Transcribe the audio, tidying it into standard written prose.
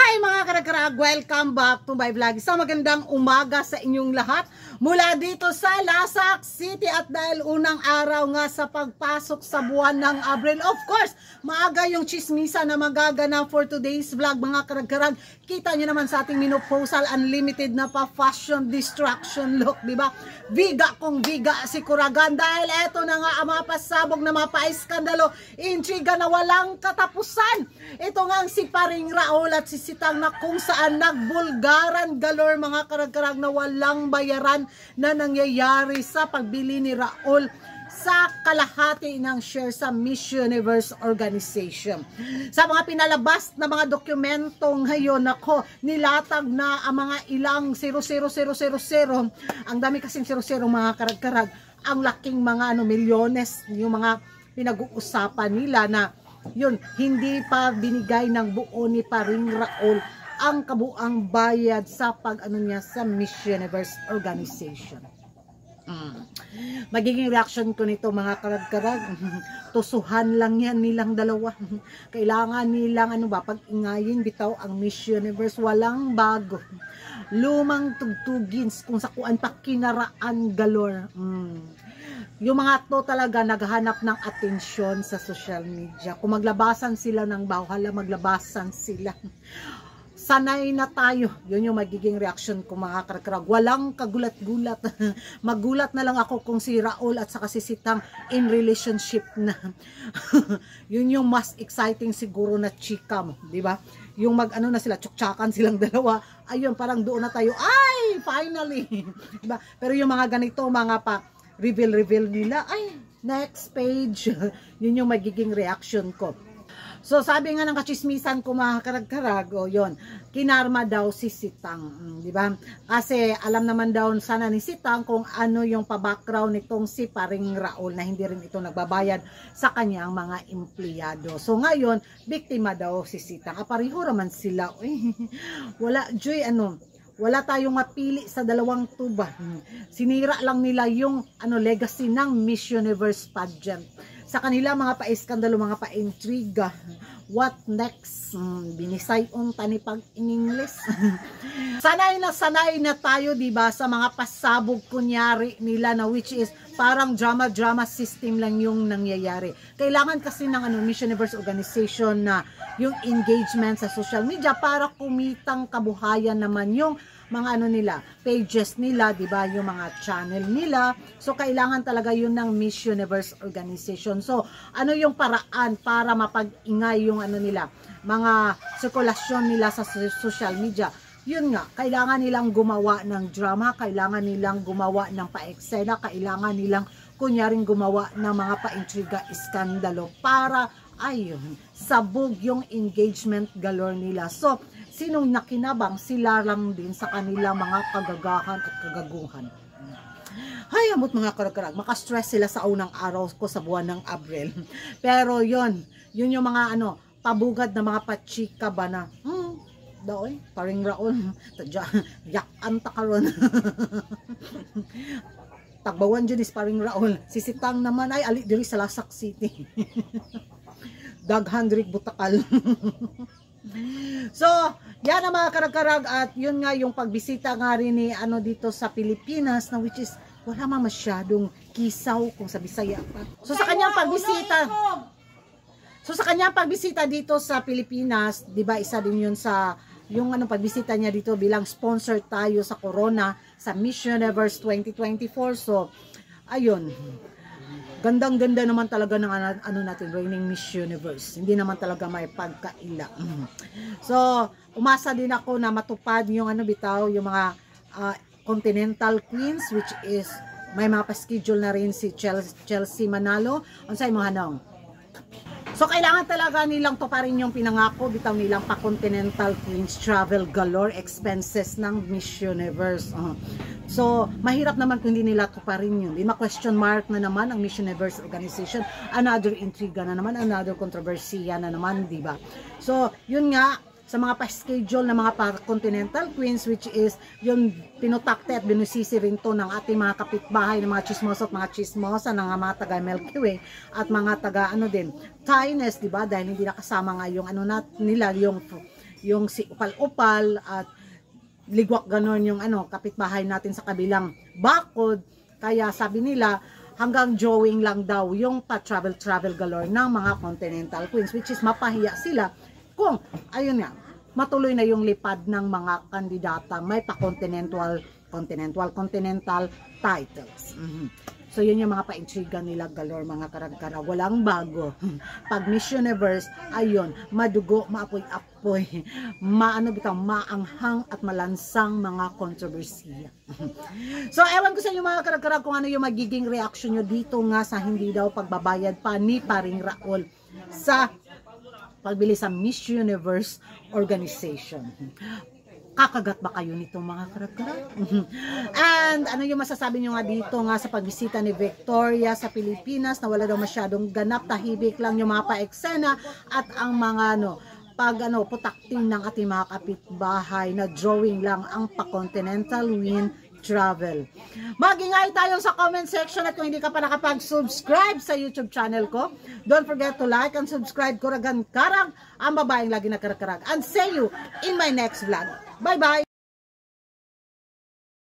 Hi mga karag-karag! Welcome back to my vlog. Isang magandang umaga sa inyong lahat mula dito sa Lasak City. At dahil unang araw nga sa pagpasok sa buwan ng Abril, of course, maaga yung chismisa na magaganap for today's vlog mga karag-karag. Kita nyo naman sa ating minoposal, unlimited na pa fashion distraction look, diba? Viga kong viga si Kuragan dahil eto na nga ang mapasabog na mapaiskandalo, intriga na walang katapusan. Ito nga ang si Paring Raul at sisitang na kung saan nagbulgaran galore mga karag-karag na walang bayaran na nangyayari sa pagbili ni Raul sa kalahati ng share sa Miss Universe organization. Sa mga pinalabas na mga dokumento ngayon, ako, nilatag na ang mga ilang 00000. Ang dami kasing 00 mga karag-karag. Ang laking mga milyones, yung mga pinag-uusapan nila na yun, hindi pa binigay ng buo ni Paring Raul ang kabuang bayad sa niya sa Miss Universe organization. Magiging reaction ko nito mga karag-karag, tusuhan lang yan nilang dalawa. Kailangan nilang pag-ingayin bitaw ang Miss Universe, walang bago. Lumang tugtugin kung sa kuan pa kinaraan galore. Yung mga to talaga naghahanap ng atensyon sa social media. Kung maglabasan sila ng bawhala, maglabasan sila. Sanay na tayo. Yun yung magiging reaction ko mga karag-karag. Walang kagulat-gulat. Magulat na lang ako kung si Raul at saka si Sitang in relationship na. Yun yung mas exciting siguro na chika mo, di ba? Yung na sila, tsuktsakan silang dalawa. Ayun, parang doon na tayo. Ay, finally. Diba? Pero yung mga ganito, mga reveal nila, ay, next page. Yun yung magiging reaction ko. So, sabi nga ng kachismisan ko mga karag-karag, yun, kinarma daw si Sitang, di ba? Kasi alam naman daw sana ni Sitang kung ano yung pa-background nitong si Paring Raul na hindi rin ito nagbabayad sa kanyang mga empleyado. So, ngayon, biktima daw si Sitang. Pareho naman sila. Wala, Joy, wala tayong mapili sa dalawang tuba. Sinira lang nila yung legacy ng Miss Universe pageant. Sa kanila mga pa-iskandalo, mga pa-intriga. What next? Binisayon tani pag in English. sanay na tayo, diba, sa mga pasabog kunyari nila na which is parang drama system lang yung nangyayari. Kailangan kasi ng Miss Universe organization na yung engagement sa social media para kumitang kabuhayan naman yung mga nila, pages nila, di ba, yung mga channel nila. So, kailangan talaga yun ng Miss Universe organization. So, ano yung paraan para mapag-ingay yung nila, mga sirkulasyon nila sa social media? Yun nga, kailangan nilang gumawa ng drama, kailangan nilang gumawa ng pa-eksena, kailangan nilang kunyaring gumawa ng mga pa-intriga, iskandalo para ayun, sabog yung engagement galore nila. So, sinong nakinabang, sila lang din sa kanilang mga kagagahan at kagaguhan. Hay, amot mga karag-karag, makastress sila sa unang araw ko sa buwan ng Abril. Pero yun yung mga pabugad na mga pachika ba na, daoy, Paring Raul, yakan ta karon. Tagbawan dyan is Paring Raul. Si Sitang naman ay ali diri sa Lasak City. Daghandrik butakal. So, yan ang mga karag-karag at yun nga yung pagbisita nga rin ni dito sa Pilipinas na which is wala man masyadong kisaw kung sa Bisaya pa. So sa kanyang pagbisita dito sa Pilipinas, 'di ba, isa din yun sa yung pagbisita niya dito bilang sponsor tayo sa Corona sa Miss Universe 2024. So, ayun. Gandang-ganda naman talaga ng natin, reigning Miss Universe. Hindi naman talaga may pagkaila. So, umasa din ako na matupad yung bitaw, yung mga Continental Queens, which is may mga pa-schedule na rin si Chelsea Manalo. Unsay mo hanong? So, kailangan talaga nilang tuparin yung pinangako, bitaw nilang pa-Continental Queens travel galore expenses ng Miss Universe. So, mahirap naman kung hindi nila tuparin yun. Di ma-question mark na naman ang Miss Universe organization. Another intriga na naman, another controversy na naman, di ba? So, yun nga, sa mga pa-schedule na mga pa-Continental Queens, which is yung pinutakte at binusisi rin to ng ating mga kapitbahay ng mga chismoso at mga chismosa ng mga taga Milky Way at mga taga din, Tines, diba? Dahil hindi nakasama nga yung nila, yung si Upal-Upal at Ligwak ganon yung kapitbahay natin sa kabilang bakod. Kaya sabi nila hanggang drawing lang daw yung pa-travel galore ng mga Continental Queens, which is mapahiya sila kung ayun nga matuloy na yung lipad ng mga kandidata may pa-continental titles. So yun yung mga pa-intriga nila galore mga karag-karag. Walang bago. Pag Miss Universe, ayun, madugo, maapoy-apoy, maanghang at malansang mga kontrobersiya. So ewan ko sa inyo mga karag-karag kung ano yung magiging reaction nyo dito nga sa hindi daw pagbabayad pa ni Paring Raul sa pagbili sa Miss Universe organization. Kakagat ba kayo nitong mga karag-karag? And ano yung masasabi nyo nga dito nga sa pagbisita ni Victoria sa Pilipinas na wala daw masyadong ganap, tahibik lang yung mga pa-eksena at ang mga putakting ng ating mga kapitbahay na drawing lang ang pa-Continental Win Travel. Mag-ingay tayo sa comment section at kung hindi ka pa nakapag-subscribe sa YouTube channel ko, don't forget to like and subscribe. Kuragan Karag, ang babaeng lagi na karag-karag. And see you in my next vlog. Bye-bye!